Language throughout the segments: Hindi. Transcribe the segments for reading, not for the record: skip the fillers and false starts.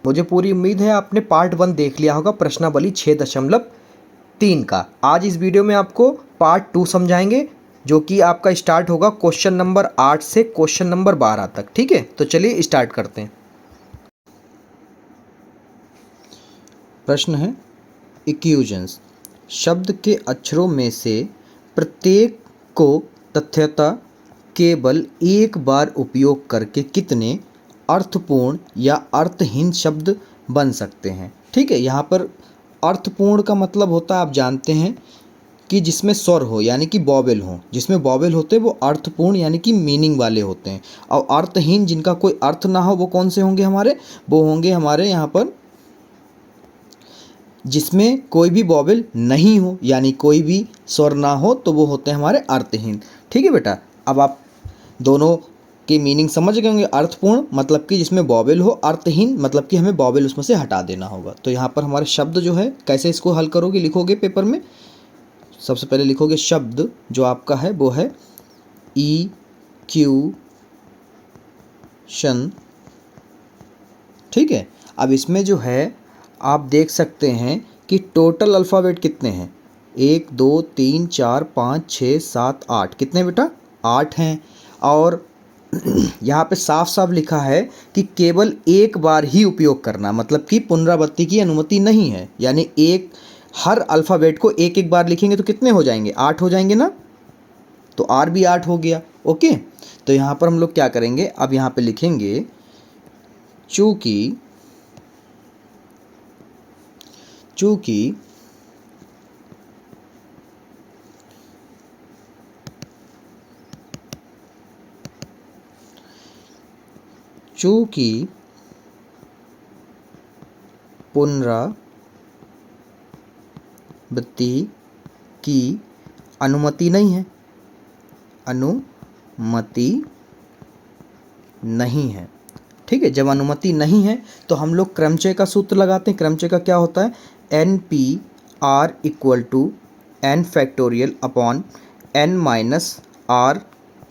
मुझे पूरी उम्मीद है आपने पार्ट 1 देख लिया होगा प्रश्नावली 6.3 का। आज इस वीडियो में आपको पार्ट 2 समझाएंगे, जो कि आपका स्टार्ट होगा क्वेश्चन नंबर 8 से क्वेश्चन नंबर 12 तक। ठीक है, तो चलिए स्टार्ट करते हैं। प्रश्न है, इक्विवेलेंस शब्द के अक्षरों में से प्रत्येक को तथ्यतः केवल एक बार उपयोग करके कितने अर्थपूर्ण या अर्थहीन शब्द बन सकते हैं। ठीक है, यहाँ पर अर्थपूर्ण का मतलब होता है, आप जानते हैं कि जिसमें स्वर हो यानी कि वॉवेल हो, जिसमें वॉवेल होते हैं वो अर्थपूर्ण यानी कि मीनिंग वाले होते हैं। और अर्थहीन जिनका कोई अर्थ ना हो वो कौन से होंगे हमारे, वो होंगे हमारे यहाँ पर जिसमें कोई भी वॉवेल नहीं हो यानी कोई भी स्वर ना हो, तो वो होते हैं हमारे अर्थहीन। ठीक है बेटा, अब आप दोनों की मीनिंग समझ गए होंगे। अर्थपूर्ण मतलब कि जिसमें वॉवेल हो, अर्थहीन मतलब कि हमें वॉवेल उसमें से हटा देना होगा। तो यहाँ पर हमारे शब्द जो है, कैसे इसको हल करोगे, लिखोगे पेपर में। सबसे पहले लिखोगे शब्द जो आपका है वो है इक्वेशन। ठीक है, अब इसमें जो है आप देख सकते हैं कि टोटल अल्फ़ाबेट कितने हैं, 1 2 3 4 5 6 7 8। कितने बेटा, 8 हैं। और यहाँ पे साफ साफ लिखा है कि केवल एक बार ही उपयोग करना, मतलब कि पुनरावृत्ति की अनुमति नहीं है। यानी हर अल्फ़ाबेट को एक एक बार लिखेंगे तो कितने हो जाएंगे, 8 हो जाएंगे ना। तो आर भी 8 हो गया। ओके, तो यहाँ पर हम लोग क्या करेंगे, अब यहाँ पे लिखेंगे चूँकि पुनरावृत्ति की अनुमति नहीं है। ठीक है, जब अनुमति नहीं है तो हम लोग क्रमचय का सूत्र लगाते हैं। क्रमचय का क्या होता है, NP equal to n factorial upon n minus r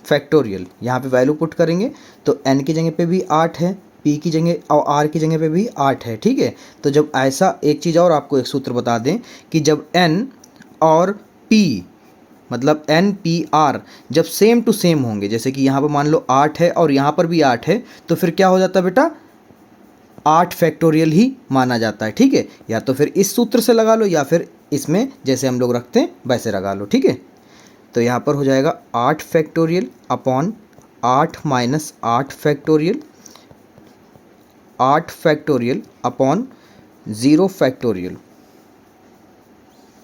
factorial. यहाँ पे वैल्यू पुट करेंगे तो n की जगह पे भी 8 है, p की जगह और r की जगह पे भी 8 है। ठीक है, तो जब ऐसा, एक चीज़ और आपको एक सूत्र बता दें कि जब n और p मतलब NPR जब सेम टू सेम होंगे, जैसे कि यहाँ पर मान लो 8 है और यहाँ पर भी 8 है, तो फिर क्या हो जाता है बेटा, 8 फैक्टोरियल ही माना जाता है। ठीक है, या तो फिर इस सूत्र से लगा लो या फिर इसमें जैसे हम लोग रखते हैं वैसे लगा लो। ठीक है, तो यहाँ पर हो जाएगा 8 factorial upon 8 minus 8 factorial, 8 factorial upon 0 factorial.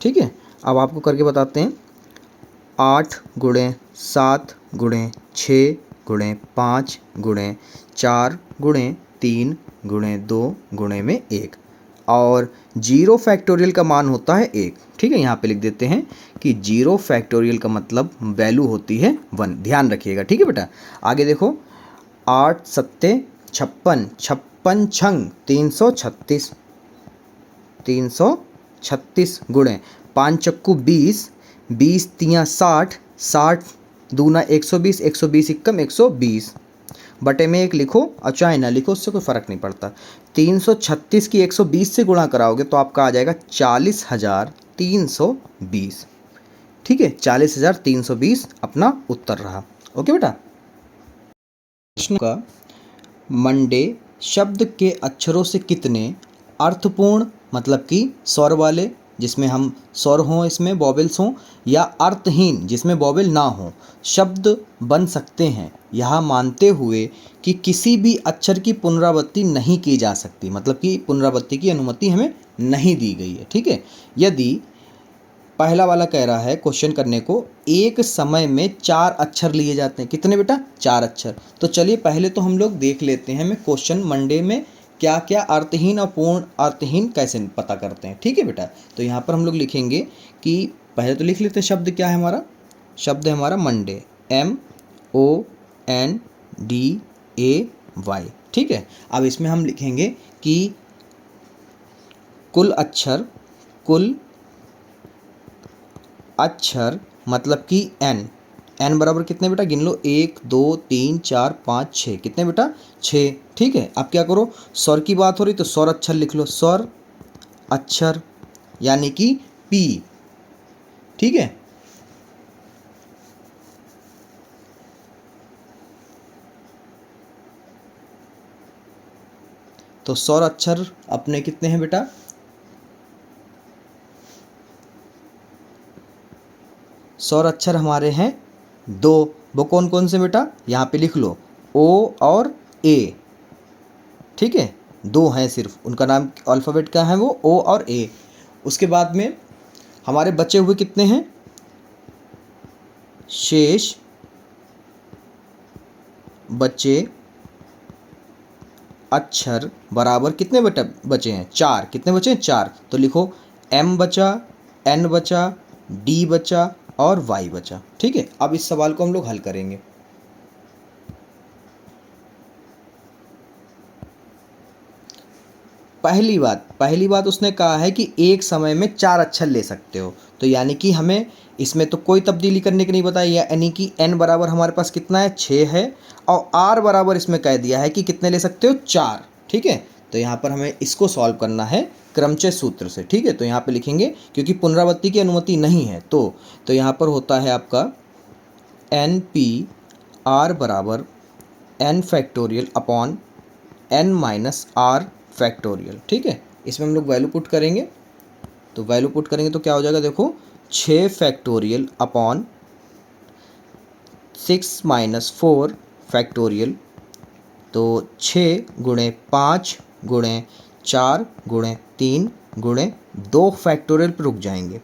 ठीक है, अब आपको करके बताते हैं। 8 गुणे 7 गुणे 6 गुणे 5 गुणे 4 गुणे 3 गुणे 2 गुणे में 1, और 0 फैक्टोरियल का मान होता है 1। ठीक है, यहाँ पे लिख देते हैं कि 0 फैक्टोरियल का मतलब वैल्यू होती है 1। ध्यान रखिएगा। ठीक है बेटा, आगे देखो, 8 सत्ते 56, 56 छंग 336, 336 गुणे 5 चक्कू 20, 20 तियाँ 60, 60 दूना 120, 120 इक्कम 120 बटे में 1 लिखो और चाहे ना लिखो, उससे कोई फ़र्क नहीं पड़ता। 336 की 120 से गुणा कराओगे तो आपका आ जाएगा 40,320। ठीक है, 40,320 अपना उत्तर रहा। ओके बेटा, प्रश्न का मंडे शब्द के अक्षरों से कितने अर्थपूर्ण मतलब कि स्वर वाले, जिसमें हम स्वर हों, इसमें वॉवेल्स हों, या अर्थहीन जिसमें वॉवेल ना हो, शब्द बन सकते हैं, यह मानते हुए कि किसी भी अक्षर की पुनरावृत्ति नहीं की जा सकती, मतलब कि पुनरावृत्ति की अनुमति हमें नहीं दी गई है। ठीक है, यदि पहला वाला कह रहा है क्वेश्चन करने को, एक समय में 4 अक्षर लिए जाते हैं। कितने बेटा, 4 अक्षर। तो चलिए पहले तो हम लोग देख लेते हैं हमें क्वेश्चन मंडे में क्या क्या अर्थहीन और पूर्ण अर्थहीन कैसे पता करते हैं। ठीक है बेटा, तो यहाँ पर हम लोग लिखेंगे कि पहले तो लिख लेते हैं शब्द क्या है हमारा। शब्द है हमारा मंडे, MONDAY। ठीक है, अब इसमें हम लिखेंगे कि कुल अक्षर मतलब कि n, n बराबर कितने बेटा, गिन लो, 1 2 3 4 5 6, कितने बेटा, 6। ठीक है, अब क्या करो, स्वर की बात हो रही तो स्वर अक्षर लिख लो, स्वर अक्षर यानी कि P। ठीक है, तो स्वर अक्षर अपने कितने हैं बेटा, स्वर अक्षर हमारे हैं 2। वो कौन कौन से बेटा, यहाँ पे लिख लो, O और A। ठीक है, 2 हैं सिर्फ, उनका नाम अल्फ़ाबेट क्या है, वो O और A। उसके बाद में हमारे बचे हुए कितने हैं, शेष बचे अक्षर बराबर कितने बेटा बचे हैं, 4। कितने बचे हैं, 4। तो लिखो M बचा, N बचा, D बचा और Y बचा। ठीक है, अब इस सवाल को हम लोग हल करेंगे। पहली बात उसने कहा है कि एक समय में 4 अक्षर ले सकते हो, तो यानी कि हमें इसमें तो कोई तब्दीली करने की नहीं बताई, यानी कि n बराबर हमारे पास कितना है, 6 है, और r बराबर इसमें कह दिया है कि कितने ले सकते हो, 4। ठीक है, तो यहाँ पर हमें इसको सॉल्व करना है क्रमचय सूत्र से। ठीक है, तो यहाँ पे लिखेंगे, क्योंकि पुनरावृत्ति की अनुमति नहीं है, तो यहाँ पर होता है आपका n p r बराबर n factorial upon n minus r factorial. ठीक है, इसमें हम लोग वैल्यू पुट करेंगे, तो वैल्यू पुट करेंगे तो क्या हो जाएगा, देखो 6 फैक्टोरियल अपॉन 6 माइनस 4 फैक्टोरियल, तो 6 गुणे 5 गुणे 4 गुणे 3 गुणे 2 फैक्टोरियल पर रुक जाएंगे,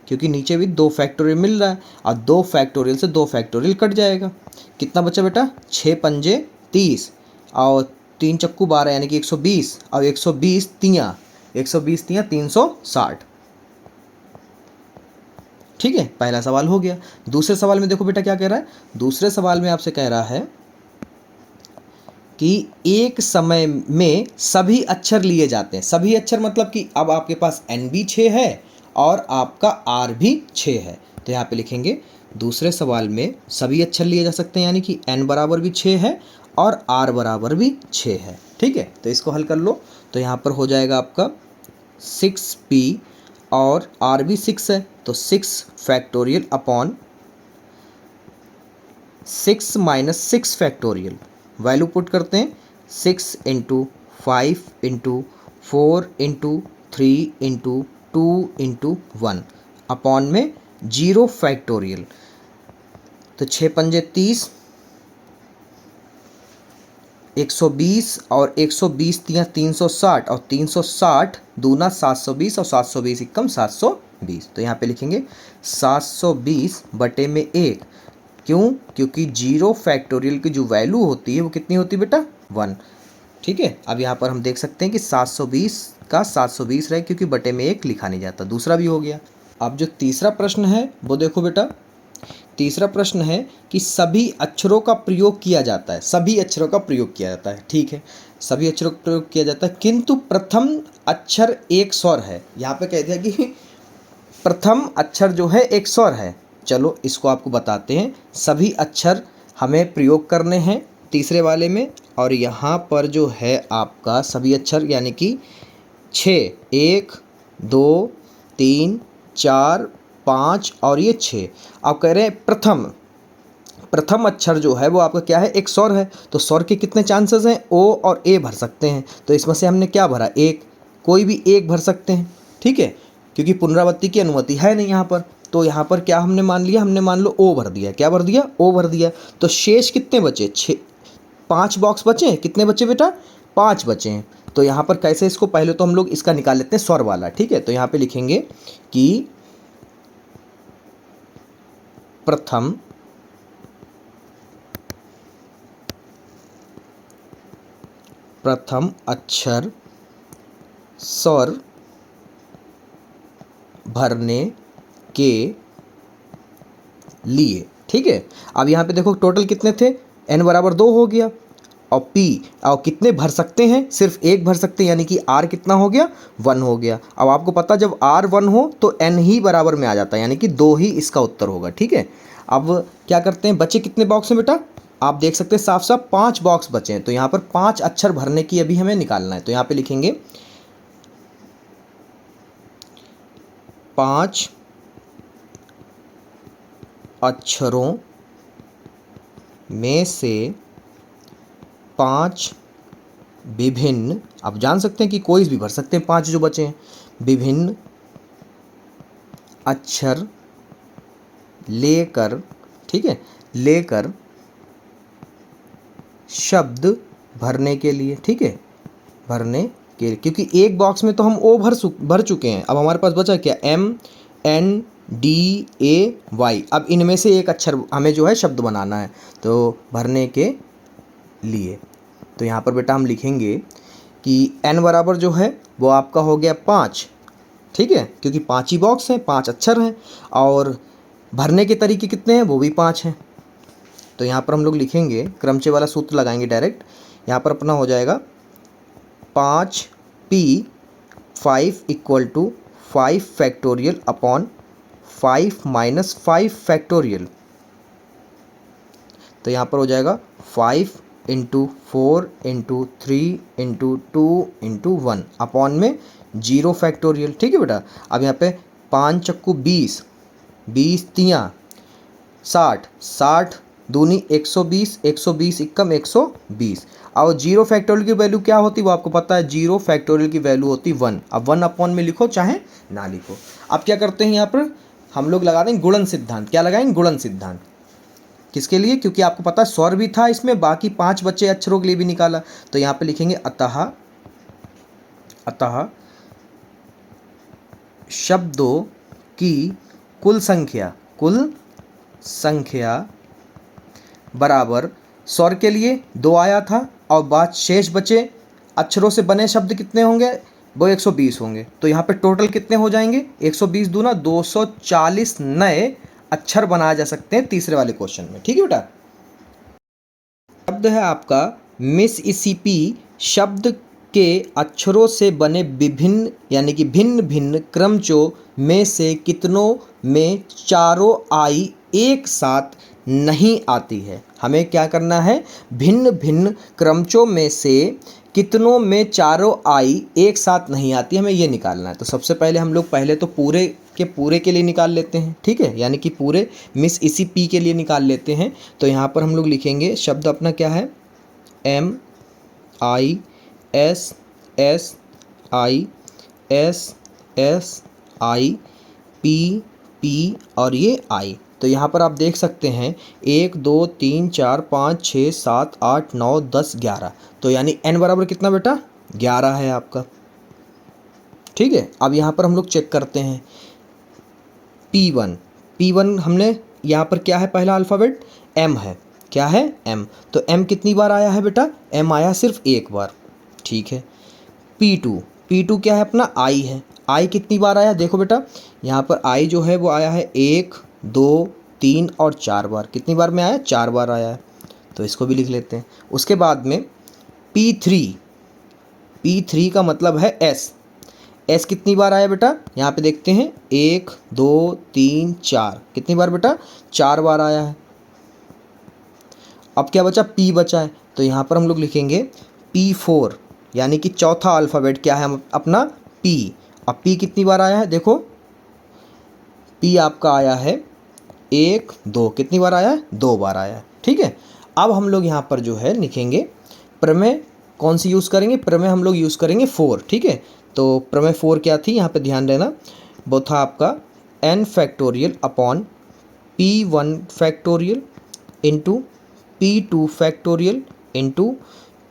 क्योंकि नीचे भी 2 फैक्टोरियल मिल रहा है, और 2 फैक्टोरियल से 2 फैक्टोरियल कट जाएगा। कितना बचा बेटा, 6 पंजे 30 और 3 चक्कू 12 यानी कि 120, और 120 तियाँ 360। ठीक है, पहला सवाल हो गया। दूसरे सवाल में देखो बेटा क्या कह रहा है, दूसरे सवाल में आपसे कह रहा है कि एक समय में सभी अक्षर लिए जाते हैं। सभी अक्षर मतलब कि अब आपके पास n भी 6 है और आपका r भी 6 है, तो यहाँ पे लिखेंगे दूसरे सवाल में सभी अक्षर लिए जा सकते हैं, यानी कि n बराबर भी 6 है और r बराबर भी 6 है। ठीक है, तो इसको हल कर लो, तो यहाँ पर हो जाएगा आपका 6p और r भी 6 है, तो 6 factorial upon 6 minus 6 factorial, value put करते हैं, 6 into 5 into 4 into 3 into 2 into 1 upon में 0 फैक्टोरियल, तो 6 पंजे 30, 120 और 120 तियाँ 360 और 360 दूना 720 और 720 इक्कम 720, तो यहाँ पे लिखेंगे 720 बटे में 1। क्यों, क्योंकि 0 फैक्टोरियल की जो वैल्यू होती है वो कितनी होती है बेटा, 1। ठीक है, अब यहाँ पर हम देख सकते हैं कि 720 का 720 रहे, क्योंकि बटे में 1 लिखा नहीं जाता। दूसरा भी हो गया। अब जो तीसरा प्रश्न है वो देखो बेटा, तीसरा प्रश्न है कि सभी अक्षरों का प्रयोग किया जाता है, सभी अक्षरों का प्रयोग किया जाता है। ठीक है, सभी अक्षरों का प्रयोग किया जाता है, किंतु प्रथम अक्षर एक स्वर है। यहाँ पे कह दिया कि प्रथम अक्षर जो है एक स्वर है। चलो इसको आपको बताते हैं, सभी अक्षर हमें प्रयोग करने हैं तीसरे वाले में, और यहाँ पर जो है आपका सभी अक्षर यानी कि 6, 1 2 3 4 5 और ये 6। आप कह रहे हैं प्रथम अक्षर जो है वो आपका क्या है, एक स्वर है, तो स्वर के कितने चांसेस हैं, ओ और ए भर सकते हैं, तो इसमें से हमने क्या भरा, एक, कोई भी एक भर सकते हैं। ठीक है, क्योंकि पुनरावृत्ति की अनुमति है नहीं यहाँ पर, तो यहाँ पर क्या हमने मान लिया, हमने मान लो ओ भर दिया। क्या भर दिया, ओ भर दिया। तो शेष कितने बचे, 5 बॉक्स बचे। कितने बचे बेटा, 5 बचे हैं। तो यहाँ पर कैसे, इसको पहले तो हम लोग इसका निकाल लेते हैं स्वर वाला। ठीक है, तो यहाँ पे लिखेंगे कि प्रथम अक्षर स्वर भरने के लिए। ठीक है, अब यहाँ पे देखो टोटल कितने थे, n बराबर 2 हो गया, और P और कितने भर सकते हैं, सिर्फ एक भर सकते हैं, यानी कि R कितना हो गया, 1 हो गया। अब आपको पता जब R 1 हो तो N ही बराबर में आ जाता है, यानी कि 2 ही इसका उत्तर होगा। ठीक है, अब क्या करते हैं, बचे कितने बॉक्स हैं बेटा, आप देख सकते हैं साफ साफ 5 बॉक्स बचे हैं। तो यहाँ पर 5 अक्षर भरने की अभी हमें निकालना है। तो यहाँ पे लिखेंगे 5 अक्षरों में से 5 विभिन्न, आप जान सकते हैं कि कोई भी भर सकते हैं, 5 जो बचे हैं, विभिन्न अक्षर लेकर, ठीक है, लेकर शब्द भरने के लिए, ठीक है, भरने के लिए, क्योंकि एक बॉक्स में तो हम ओ भर चुके हैं। अब हमारे पास बचा क्या, MNDAY। अब इनमें से एक अक्षर हमें जो है शब्द बनाना है, तो भरने के लिए। तो यहाँ पर बेटा हम लिखेंगे कि N बराबर जो है वो आपका हो गया 5, ठीक है, क्योंकि 5 ही बॉक्स हैं, 5 अक्षर हैं, और भरने के तरीके कितने हैं, वो भी 5 हैं। तो यहाँ पर हम लोग लिखेंगे, क्रमचय वाला सूत्र लगाएंगे डायरेक्ट। यहाँ पर अपना हो जाएगा 5P5 = 5 फैक्टोरियल अपॉन 5 - 5 फैक्टोरियल। तो यहाँ पर हो जाएगा 5 × 4 × 3 × 2 × 1 अपॉन में 0 फैक्टोरियल। ठीक है बेटा, अब यहाँ पे 5 चक्कू 20, 20 तियाँ 60, 60 दूनी 120, 120 इक्कम 120। और 0 फैक्टोरियल की वैल्यू क्या होती है वो आपको पता है, 0 फैक्टोरियल की वैल्यू होती 1। अब 1 अपॉन में लिखो चाहे ना लिखो। अब क्या करते हैं, यहाँ पर हम लोग लगा देंगे गुणन सिद्धांत। क्या लगाएंगे, गुणन सिद्धांत। किसके लिए, क्योंकि आपको पता है स्वर भी था इसमें, बाकी 5 बचे अक्षरों के लिए भी निकाला। तो यहाँ पे लिखेंगे अतः शब्दों की कुल संख्या बराबर, स्वर के लिए 2 आया था और बाद शेष बचे अक्षरों से बने शब्द कितने होंगे, वो 120 होंगे। तो यहाँ पे टोटल कितने हो जाएंगे, 120 दूना 240 नए अक्षर बनाए जा सकते हैं तीसरे वाले क्वेश्चन में। ठीक है बेटा, शब्द है आपका मिसिसिपी। शब्द के अक्षरों से बने विभिन्न, यानी कि भिन्न भिन्न क्रमचों में से कितनों में चारों आई एक साथ नहीं आती है। हमें क्या करना है, भिन्न भिन्न क्रमचों में से कितनों में चारों आई एक साथ नहीं आती, हमें ये निकालना है। तो सबसे पहले हम लोग पहले तो पूरे के लिए निकाल लेते हैं, ठीक है, यानी कि पूरे मिसिसिपी के लिए निकाल लेते हैं। तो यहाँ पर हम लोग लिखेंगे शब्द अपना क्या है, MISSISSIPP और ये आई। तो यहाँ पर आप देख सकते हैं 1 2 3 4 5 6 7 8 9 10 11। तो यानी N बराबर कितना बेटा, 11 है आपका। ठीक है, अब यहाँ पर हम लोग चेक करते हैं P1 हमने यहाँ पर क्या है, पहला अल्फ़ाबेट M है, क्या है M। तो M कितनी बार आया है बेटा, M आया सिर्फ एक बार। ठीक है, P2 क्या है अपना, I है। I कितनी बार आया, देखो बेटा यहाँ पर I जो है वो आया है 1 2 3 और 4 बार। कितनी बार में आया, 4 बार आया है। तो इसको भी लिख लेते हैं। उसके बाद में P3 का मतलब है S कितनी बार आया बेटा, यहाँ पे देखते हैं 1 2 3 4। कितनी बार बेटा, 4 बार आया है। अब क्या बचा, P बचा है। तो यहाँ पर हम लोग लिखेंगे P4, यानी कि चौथा अल्फ़ाबेट क्या है अपना, P। अब P कितनी बार आया है, देखो P आपका आया है 1 2। कितनी बार आया है, 2 बार आया है। ठीक है, अब हम लोग यहाँ पर जो है लिखेंगे प्रमेय, कौन सी यूज़ करेंगे, प्रमेय हम लोग यूज़ करेंगे 4। ठीक है, तो प्रमेय 4 क्या थी, यहाँ पे ध्यान देना, वो था आपका N factorial upon P1 factorial into P2 factorial into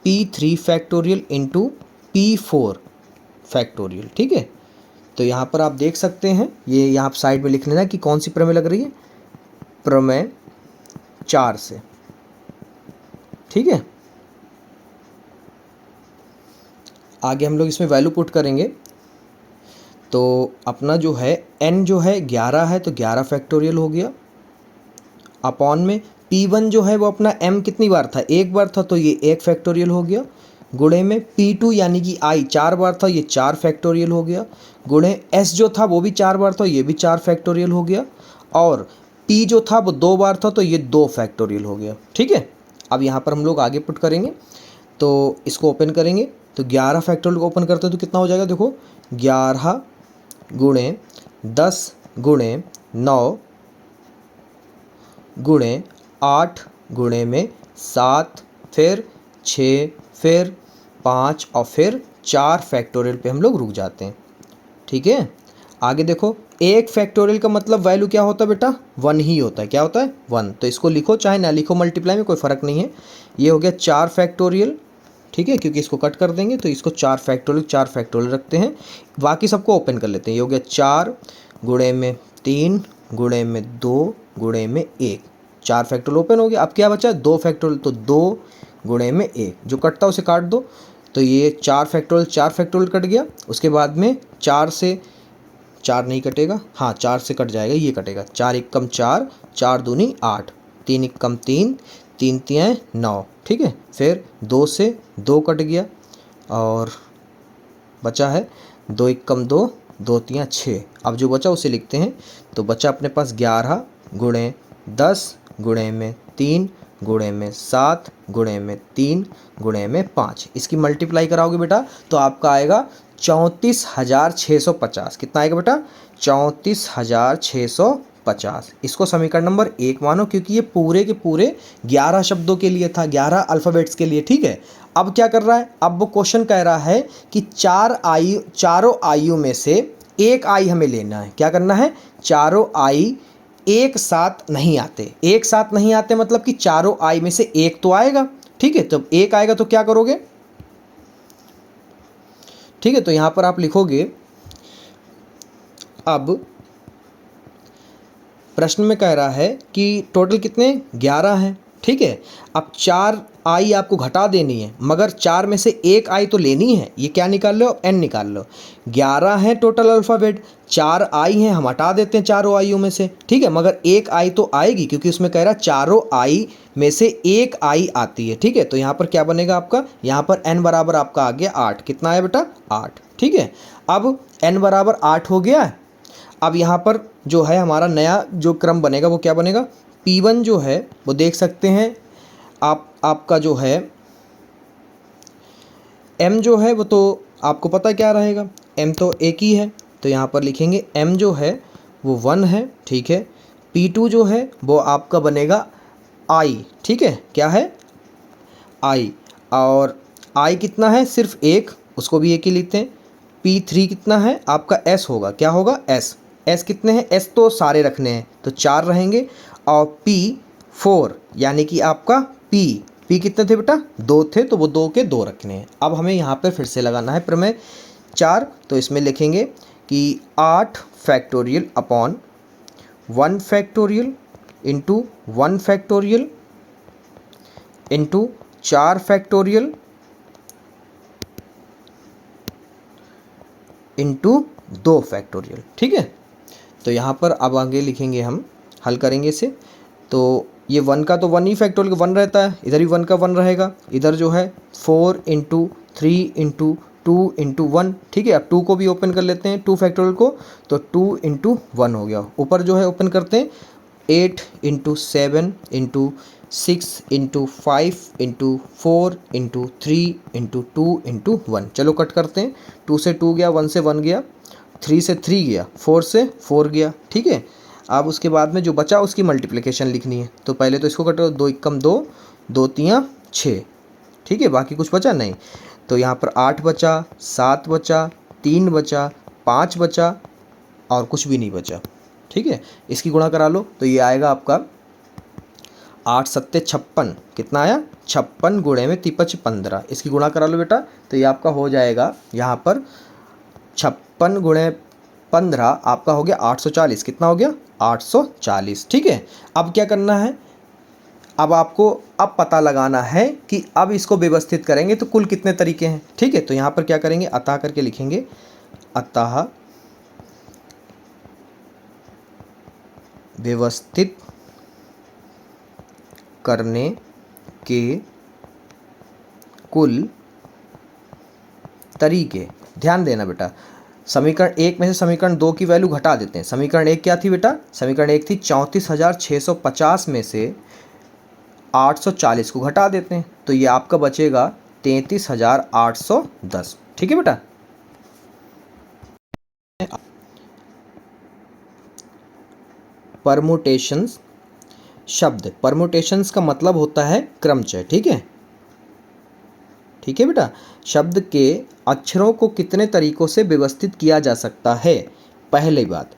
P3 factorial into P4 factorial. ठीक है, तो यहाँ पर आप देख सकते हैं, ये यहाँ साइड में लिख लेना कि कौन सी प्रमेय लग रही है, प्रमेय 4 से। ठीक है, आगे हम लोग इसमें वैल्यू पुट करेंगे। तो अपना जो है N जो है 11 है, तो 11 फैक्टोरियल हो गया अपॉन में P1 जो है वो अपना m कितनी बार था, एक बार था, तो ये 1 फैक्टोरियल हो गया। गुणे में P2 यानी कि I 4 बार था, ये 4 फैक्टोरियल हो गया। गुणे S जो था वो भी 4 बार था, ये भी 4 फैक्टोरियल हो गया। और P जो था वो 2 बार था, तो ये 2 फैक्टोरियल हो गया। ठीक है, अब यहाँ पर हम लोग आगे पुट करेंगे, तो इसको ओपन करेंगे, तो 11 फैक्टोरियल को ओपन करते हैं तो कितना हो जाएगा, देखो 11 गुणे 10 गुणे 9 गुणे 8 गुणे में 7 फिर 6 फिर 5 और फिर 4 फैक्टोरियल पे हम लोग रुक जाते हैं। ठीक है, आगे देखो, एक फैक्टोरियल का मतलब वैल्यू क्या होता है बेटा, 1 ही होता है। क्या होता है, 1। तो इसको लिखो चाहे ना लिखो, मल्टीप्लाई में कोई फ़र्क नहीं है। ये हो गया 4 फैक्टोरियल। ठीक है, क्योंकि इसको कट कर देंगे तो इसको 4 फैक्टोरियल रखते हैं, बाकी सबको ओपन कर लेते हैं। ये हो गया 4 गुणे में 3 गुणे में 2 गुणे में 1, 4 फैक्टोरियल ओपन हो गया। अब क्या बचा, 2 फैक्टोरियल, तो 2 गुणे में 1, जो कटता है उसे काट दो। तो ये 4 फैक्टोरियल कट गया। उसके बाद में 4 से 4 नहीं कटेगा, हाँ 4 से कट जाएगा, ये कटेगा। 4 एकम 4, 4 दूनी 8, 3 एकम 3, 3 तियाँ 9। ठीक है, फिर 2 से 2 कट गया और बचा है 2 एकम 2, 2 तियाँ 6। अब जो बचा उसे लिखते हैं, तो बचा अपने पास 11 गुणे 10 गुणे में 3 गुणे में 7 गुणे में 3 गुणे में 5। इसकी मल्टीप्लाई कराओगे बेटा तो आपका आएगा 34,650। कितना आएगा बेटा, 34,650। इसको समीकरण नंबर 1 मानो, क्योंकि ये पूरे के पूरे 11 शब्दों के लिए था, 11 अल्फ़ाबेट्स के लिए। ठीक है, अब क्या कर रहा है, अब वो क्वेश्चन कह रहा है कि चारों आयु में से एक आई हमें लेना है। क्या करना है, चारों आई एक साथ नहीं आते। एक साथ नहीं आते मतलब कि चारों आई में से एक तो आएगा। ठीक है, तो एक आएगा तो क्या करोगे, ठीक है, तो यहां पर आप लिखोगे, अब प्रश्न में कह रहा है कि टोटल कितने, 11 हैं। ठीक है, अब 4 आई आपको घटा देनी है, मगर 4 में से एक आई तो लेनी है। ये क्या निकाल लो, एन निकाल लो। 11 है टोटल अल्फ़ाबेट, 4 आई हैं, हम हटा देते हैं चारों आइयों में से। ठीक है, मगर एक आई तो आएगी, क्योंकि उसमें कह रहा है चारों आई में से एक आई आती है। ठीक है, तो यहाँ पर क्या बनेगा आपका, यहाँ पर n बराबर आपका आ गया 8। कितना आया बेटा, 8। ठीक है, अब n बराबर 8 हो गया है। अब यहाँ पर जो है हमारा नया जो क्रम बनेगा वो क्या बनेगा, P1 जो है वो देख सकते हैं आपका जो है M जो है वो तो आपको पता क्या रहेगा, M तो एक ही है, तो यहाँ पर लिखेंगे M जो है वो 1 है। ठीक है, P2 जो है वो आपका बनेगा I। ठीक है, क्या है, I, और I कितना है, सिर्फ एक, उसको भी एक ही लिखते हैं। P3 कितना है आपका, S होगा, क्या होगा, S कितने हैं, S तो सारे रखने हैं तो 4 रहेंगे। और P4 यानी कि आपका P कितने थे बेटा, 2 थे, तो वो 2 के 2 रखने हैं। अब हमें यहाँ पे फिर से लगाना है प्रमेय 4, तो इसमें लिखेंगे कि 8 factorial upon 1 factorial into 1 factorial into 4 factorial into 2 factorial. ठीक है, तो यहाँ पर अब आगे लिखेंगे, हम हल करेंगे इसे, तो ये 1 का तो 1 ही फैक्टोरियल 1 रहता है, इधर भी 1 का 1 रहेगा। इधर जो है 4 इंटू 3 इंटू 2 इंटू 1। ठीक है, अब 2 को भी ओपन कर लेते हैं, 2 फैक्टोरियल को, तो 2 इंटू 1 हो गया। ऊपर जो है ओपन करते हैं, 8 into 7 into 6 into 5 into 4 into 3 into 2 into 1। चलो कट करते हैं, 2 से 2 गया, 1 से 1 गया, 3 से 3 गया, 4 से 4 गया। ठीक है, अब उसके बाद में जो बचा उसकी मल्टीप्लिकेशन लिखनी है, तो पहले तो इसको कटो, 2 एकम 2, 2 तियाँ 6। ठीक है, बाकी कुछ बचा नहीं, तो यहाँ पर 8 बचा, 7 बचा, 3 बचा, 5 बचा और कुछ भी नहीं बचा। ठीक है, इसकी गुणा करा लो, तो ये आएगा आपका 8 सत्ते 56। कितना आया, 56 गुणे में 3 15। इसकी गुणा करा लो बेटा, तो ये आपका हो जाएगा यहाँ पर 56 गुणे 15 आपका हो गया 840। कितना हो गया, 840। ठीक है, अब क्या करना है, अब आपको अब पता लगाना है कि अब इसको व्यवस्थित करेंगे तो कुल कितने तरीके हैं। ठीक है, तो यहाँ पर क्या करेंगे, अतः करके लिखेंगे, अतः व्यवस्थित करने के कुल तरीके। ध्यान देना बेटा, समीकरण एक में से समीकरण दो की वैल्यू घटा देते हैं। समीकरण एक क्या थी बेटा? समीकरण एक थी 34,650 में से 840 को घटा देते हैं, तो ये आपका बचेगा 33,810। ठीक है बेटा। परमुटेशंस शब्द, परमुटेशंस का मतलब होता है क्रमचय। ठीक है, ठीक है बेटा। शब्द के अक्षरों को कितने तरीकों से व्यवस्थित किया जा सकता है? पहली बात,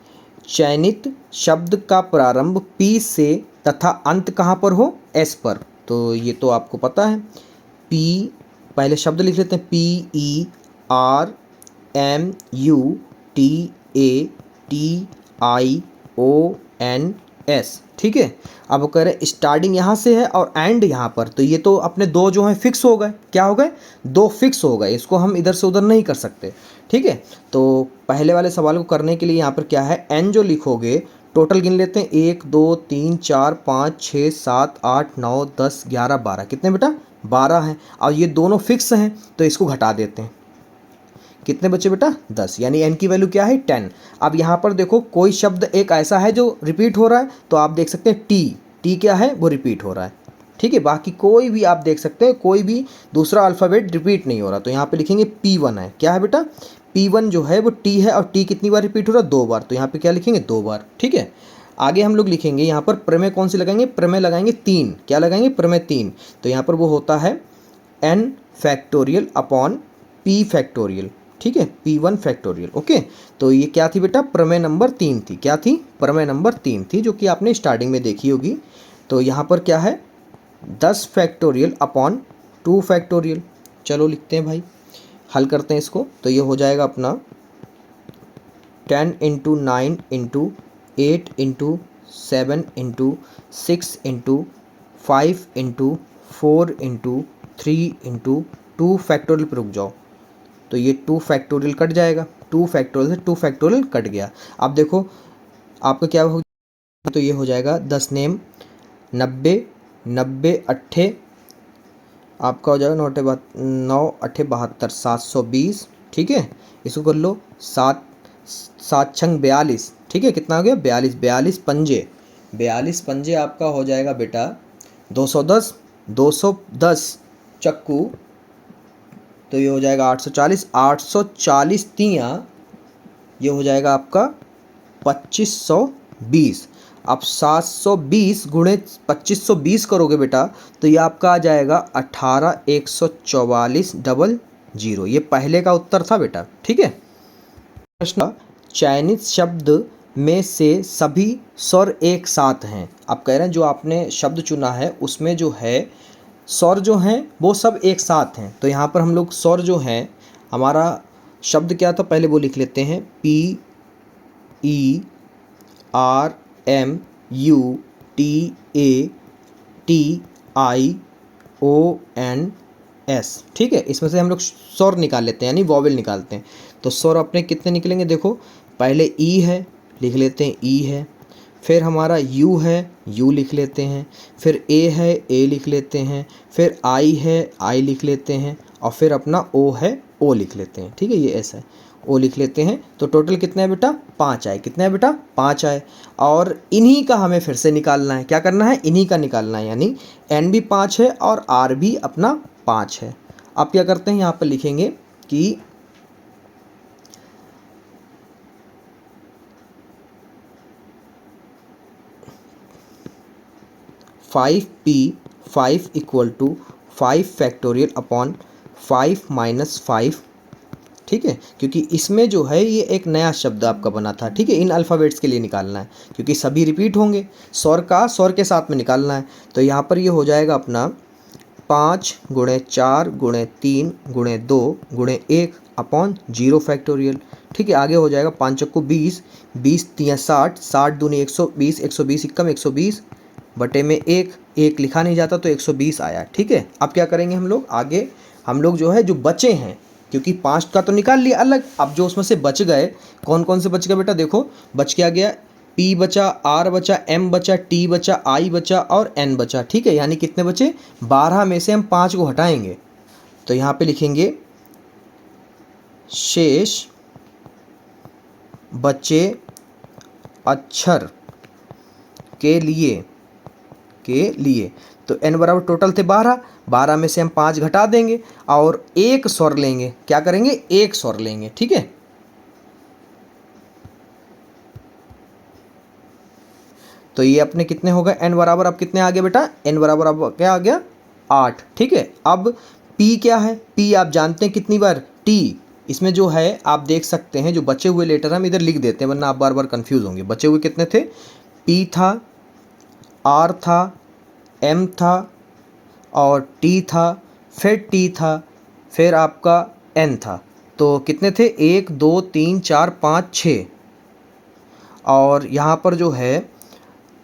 चयनित शब्द का प्रारंभ पी से तथा अंत कहाँ पर हो? एस पर। तो ये तो आपको पता है। पी, पहले शब्द लिख लेते हैं, PERMUTATIONS। ठीक है। अब वो कह रहे स्टार्टिंग यहाँ से है और एंड यहाँ पर, तो ये तो अपने दो जो हैं फिक्स हो गए। क्या हो गए? दो फिक्स हो गए, इसको हम इधर से उधर नहीं कर सकते। ठीक है, तो पहले वाले सवाल को करने के लिए यहाँ पर क्या है, एन जो लिखोगे, टोटल गिन लेते हैं, 1 2 3 4 5 6 7 8 9 10 11 12। कितने बेटा? 12 हैं। और ये दोनों फिक्स हैं, तो इसको घटा देते हैं। कितने बचे बेटा? 10, यानी एन की वैल्यू क्या है? 10। अब यहाँ पर देखो, कोई शब्द एक ऐसा है जो रिपीट हो रहा है, तो आप देख सकते हैं टी क्या है? वो रिपीट हो रहा है। ठीक है, बाकी कोई भी आप देख सकते हैं, कोई भी दूसरा अल्फ़ाबेट रिपीट नहीं हो रहा। तो यहाँ पे लिखेंगे P1 है। क्या है बेटा? P1 जो है वो टी है, और टी कितनी बार रिपीट हो रहा है? 2 बार। तो यहाँ पे क्या लिखेंगे? 2 बार। ठीक है, आगे हम लोग लिखेंगे यहाँ पर प्रमेय कौन सी लगाएंगे? प्रमेय लगाएंगे 3। क्या लगाएंगे? प्रमेय 3। तो यहाँ पर वो होता है n factorial upon p factorial. ठीक है, P1 फैक्टोरियल। ओके, तो ये क्या थी बेटा? प्रमेय नंबर 3 थी। क्या थी? प्रमेय नंबर 3 थी, जो कि आपने स्टार्टिंग में देखी होगी। तो यहाँ पर क्या है? 10 फैक्टोरियल अपॉन 2 फैक्टोरियल। चलो लिखते हैं भाई, हल करते हैं इसको। तो ये हो जाएगा अपना 10 into 9 into 8 into 7 into 6 into 5 into 4 into 3 into 2 factorial पर रुक जाओ। तो ये 2 फैक्टोरियल कट जाएगा, 2 फैक्टोरियल से 2 फैक्टोरियल कट गया। अब देखो आपका क्या हो, तो ये हो जाएगा 10 नेम 90 90 अट्ठे, आपका हो जाएगा 9 अट्ठे 72 720। ठीक है, इसको कर लो 7 7 छंग 42। ठीक है, कितना हो गया? 42 42 पंजे, 42 पंजे आपका हो जाएगा बेटा 210 210 चक्कू। तो ये हो जाएगा 840 840 तियाँ, ये हो जाएगा आपका 2520। अब 720 गुणे 2520 करोगे बेटा, तो ये आपका आ जाएगा 18,144,00। ये पहले का उत्तर था बेटा। ठीक है। प्रश्न, चयनित शब्द में से सभी स्वर एक साथ हैं। आप कह रहे हैं जो आपने शब्द चुना है उसमें जो है स्वर जो हैं वो सब एक साथ हैं। तो यहाँ पर हम लोग स्वर जो हैं, हमारा शब्द क्या था पहले वो लिख लेते हैं, PERMUTATIONS। ठीक है, इसमें से हम लोग स्वर निकाल लेते हैं, यानी वॉवेल निकालते हैं। तो स्वर अपने कितने निकलेंगे? देखो, पहले ई है, लिख लेते हैं ई है। फिर हमारा यू है, यू लिख लेते हैं। फिर ए है, ए लिख लेते हैं। फिर आई है, आई लिख लेते हैं। और फिर अपना ओ है, ओ लिख लेते हैं। ठीक है, ये ऐसा है, ओ लिख लेते हैं। तो टोटल कितना है बेटा? 5 आए। कितना है बेटा? 5 आए। और इन्हीं का हमें फिर से निकालना है। क्या करना है? इन्हीं का निकालना है, यानी एन भी 5 है और आर भी अपना 5 है। अब क्या करते हैं, यहाँ पर लिखेंगे कि 5P5 equal to 5 factorial upon 5 minus 5। ठीक है, क्योंकि इसमें जो है ये एक नया शब्द आपका बना था। ठीक है, इन अल्फ़ाबेट्स के लिए निकालना है, क्योंकि सभी रिपीट होंगे, स्वर का स्वर के साथ में निकालना है। तो यहाँ पर ये हो जाएगा अपना 5 गुणे 4 गुणे 3 गुणे 2 गुणे 1 अपॉन 0 फैक्टोरियल। ठीक है, आगे हो जाएगा 5 चक्कू 20 20 तियाँ 60 60 दूनी 120 120 इक्कम 120 बटे में 1 लिखा नहीं जाता, तो 120 आया। ठीक है, अब क्या करेंगे हम लोग आगे, हम लोग जो है जो बचे हैं, क्योंकि 5 का तो निकाल लिया अलग, अब जो उसमें से बच गए, कौन कौन से बच गए बेटा? देखो, बच क्या गया, P बचा, R बचा, M बचा, T बचा, I बचा और N बचा। ठीक है, यानी कितने बचे? 12 में से हम 5 को हटाएंगे तो यहाँ पे लिखेंगे शेष बचे अक्षर के लिए तो n बराबर टोटल थे 12, 12 में से हम 5 घटा देंगे और एक स्वर लेंगे। क्या करेंगे? एक स्वर लेंगे। ठीक है, तो ये अपने कितने हो गए? n बराबर अब कितने आ गए बेटा? n बराबर अब क्या आ गया? 8। ठीक है, अब p क्या है? p आप जानते हैं कितनी बार? t। इसमें जो है आप देख सकते हैं, जो बचे हुए लेटर हम इधर लिख देते हैं वरना आप बार बार कंफ्यूज होंगे। बचे हुए कितने थे? p था, r था, m था और t था, फिर t था, फिर आपका n था। तो कितने थे? 1 2 3 4 5 6 और यहाँ पर जो है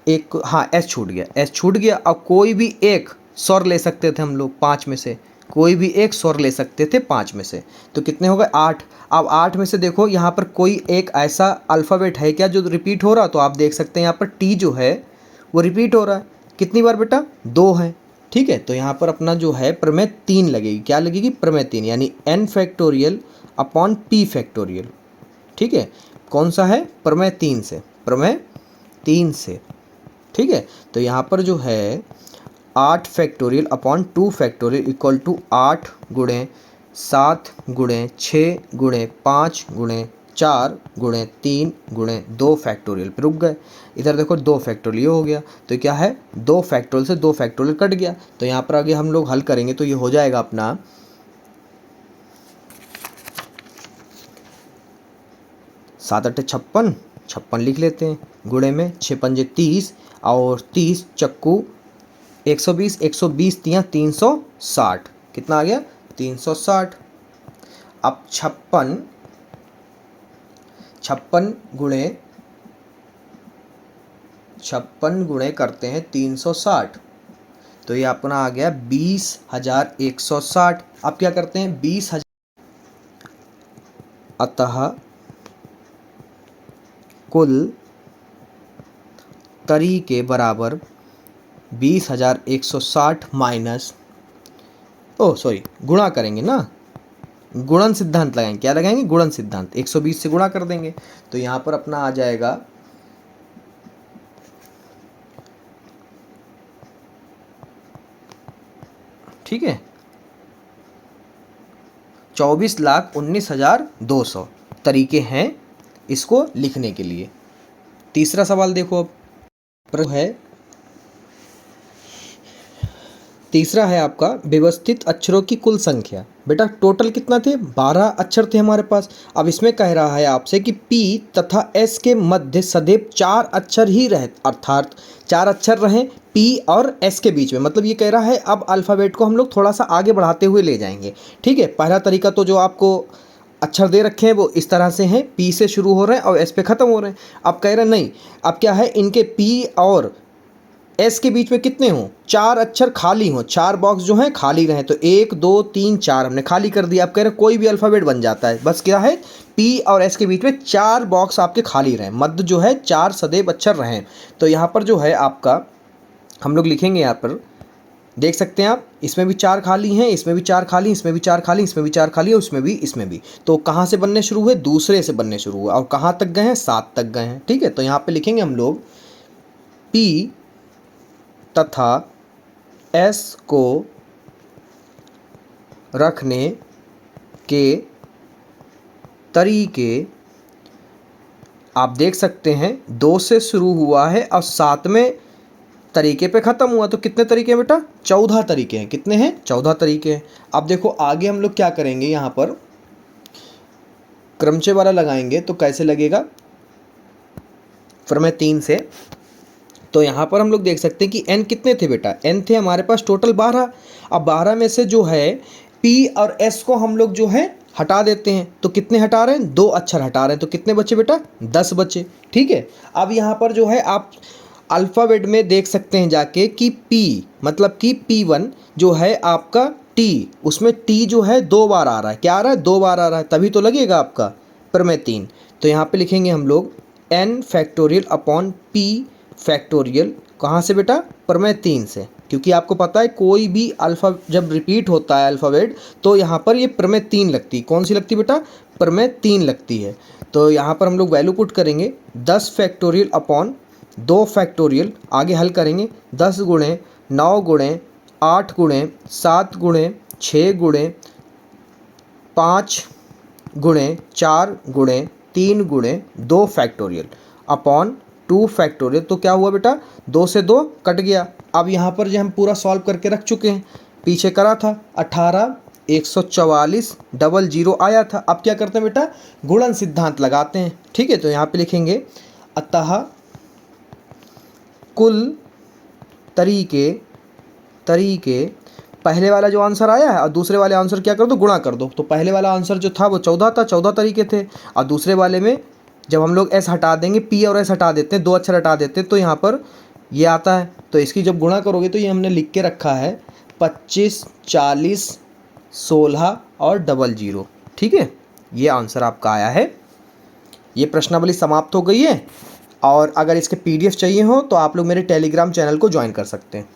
एक, हाँ s छूट गया, s छूट गया। अब कोई भी एक स्वर ले सकते थे हम लोग 5 में से, कोई भी एक स्वर ले सकते थे 5 में से। तो कितने हो गए? 8। अब 8 में से देखो यहाँ पर कोई एक ऐसा अल्फ़ाबेट है क्या जो रिपीट हो रहा? तो आप देख सकते हैं यहाँ पर टी जो है वो रिपीट हो रहा है। कितनी बार बेटा? 2 है। ठीक है, तो यहाँ पर अपना जो है प्रमेय 3 लगेगी। क्या लगेगी? प्रमेय 3, यानी n factorial upon p factorial. ठीक है, कौन सा है? प्रमेय 3 से, प्रमेय 3 से। ठीक है, तो यहाँ पर जो है 8 factorial upon 2 factorial equal to 8 गुणे 7 गुणे 6 गुणे 5 गुणे 4 गुणे 3 गुणे 2 फैक्टोरियल पे रुक गए। इधर देखो 2 फैक्टोरियल हो गया, तो क्या है? 2 फैक्टोरियल से 2 फैक्टोरियल कट गया। तो यहाँ पर आगे हम लोग हल करेंगे तो ये हो जाएगा अपना 7 8 56, 56 लिख लेते हैं, गुणे में 6 पंजे 30 और 30 चक्कू 120, 120 तियाँ 360। कितना आ गया? 360। अब 56 गुणे करते हैं 360 तो ये अपना आ गया 20,160। अब क्या करते हैं? 20,000, अतः कुल तरीके बराबर 20,160 माइनस, गुणा करेंगे ना, गुणन सिद्धांत लगाएंगे। क्या लगाएंगे? गुणन सिद्धांत। 120 से गुणा कर देंगे तो यहाँ पर अपना आ जाएगा 24,19,200 तरीके हैं इसको लिखने के लिए। तीसरा सवाल देखो, अब है तीसरा है आपका व्यवस्थित अक्षरों की कुल संख्या। बेटा टोटल कितना थे? 12 अक्षर थे हमारे पास। अब इसमें कह रहा है आपसे कि P तथा S के मध्य सदैव 4 अक्षर ही रहे, अर्थात 4 अक्षर रहें P और S के बीच में। मतलब ये कह रहा है अब अल्फ़ाबेट को हम लोग थोड़ा सा आगे बढ़ाते हुए ले जाएंगे। ठीक है, पहला तरीका तो जो आपको अक्षर दे रखे हैं वो इस तरह से हैं, P से शुरू हो रहे हैं और S पे ख़त्म हो रहे हैं। अब कह रहे हैं नहीं, अब क्या है? इनके P और S के बीच में कितने हों? 4 अक्षर खाली हों, 4 बॉक्स जो हैं खाली रहें। तो 1 2 3 4 हमने खाली कर दिया। आप कह रहे हैं कोई भी अल्फ़ाबेट बन जाता है, बस क्या है? P और S के बीच में 4 बॉक्स आपके खाली रहें, मध्य जो है 4 सदैव अक्षर रहें। तो यहाँ पर जो है आपका हम लोग लिखेंगे, यहाँ पर देख सकते हैं आप, इसमें भी 4 खाली हैं, इसमें भी 4 खाली, इसमें भी 4 खाली, इसमें भी 4 खाली और इसमें भी। तो कहाँ से बनने शुरू हुए? दूसरे से बनने शुरू हुए। और कहाँ तक गए हैं? 7 तक गए हैं। ठीक है, तो यहाँ पे लिखेंगे हम लोग P तथा S को रखने के तरीके आप देख सकते हैं 2 से शुरू हुआ है और 7वें तरीके पे ख़त्म हुआ। तो कितने तरीके हैं बेटा? 14 तरीके हैं। कितने हैं? 14 तरीके हैं। अब देखो आगे हम लोग क्या करेंगे, यहाँ पर क्रमचय वाला लगाएंगे तो कैसे लगेगा? प्रमेय 3 से। तो यहाँ पर हम लोग देख सकते हैं कि n कितने थे बेटा? n थे हमारे पास टोटल 12। अब 12 में से जो है P और S को हम लोग जो है हटा देते हैं। तो कितने हटा रहे हैं? 2 अक्षर हटा रहे हैं। तो कितने बचे बेटा? 10 बचे। ठीक है, अब यहाँ पर जो है आप अल्फ़ाबेट में देख सकते हैं जाके कि P मतलब कि P1 जो है आपका T, उसमें T जो है 2 बार आ रहा है। क्या आ रहा है? 2 बार आ रहा है, तभी तो लगेगा आपका प्रमेय 3। तो यहाँ पे लिखेंगे हम लोग n factorial upon p factorial, कहाँ से बेटा, प्रमेय 3 से, क्योंकि आपको पता है कोई भी अल्फ़ा जब रिपीट होता है अल्फ़ाबेट तो यहाँ पर ये प्रमेय 3 लगती, कौन सी लगती बेटा, प्रमेय 3 लगती है। तो यहाँ पर हम लोग वैल्यू पुट करेंगे 10 फैक्टोरियल अपॉन 2 फैक्टोरियल, आगे हल करेंगे 10 गुणे 9 गुणे 8 गुणे 7 गुणे 6 गुणे 5 गुणे 4 गुणे 3 गुणे 2 फैक्टोरियल अपॉन 2 फैक्टोरियल। तो क्या हुआ बेटा, 2 से 2 कट गया। अब यहाँ पर जो हम पूरा सॉल्व करके रख चुके हैं, पीछे करा था 18 144 00 आया था। अब क्या करते हैं बेटा, गुणन सिद्धांत लगाते हैं। ठीक है, तो यहाँ पे लिखेंगे अतः कुल तरीके पहले वाला जो आंसर आया है और दूसरे वाले आंसर क्या कर दो, गुणा कर दो। तो पहले वाला आंसर जो था वो 14 था, 14 तरीके थे। और दूसरे वाले में जब हम लोग एस हटा देंगे, पी और एस हटा देते हैं, 2 अक्षर हटा देते हैं, तो यहाँ पर ये आता है। तो इसकी जब गुणा करोगे तो ये हमने लिख के रखा है 25 40 16 और 00। ठीक है, ये आंसर आपका आया है। ये प्रश्नावली समाप्त हो गई है। और अगर इसके PDF चाहिए हो तो आप लोग मेरे टेलीग्राम चैनल को ज्वाइन कर सकते हैं।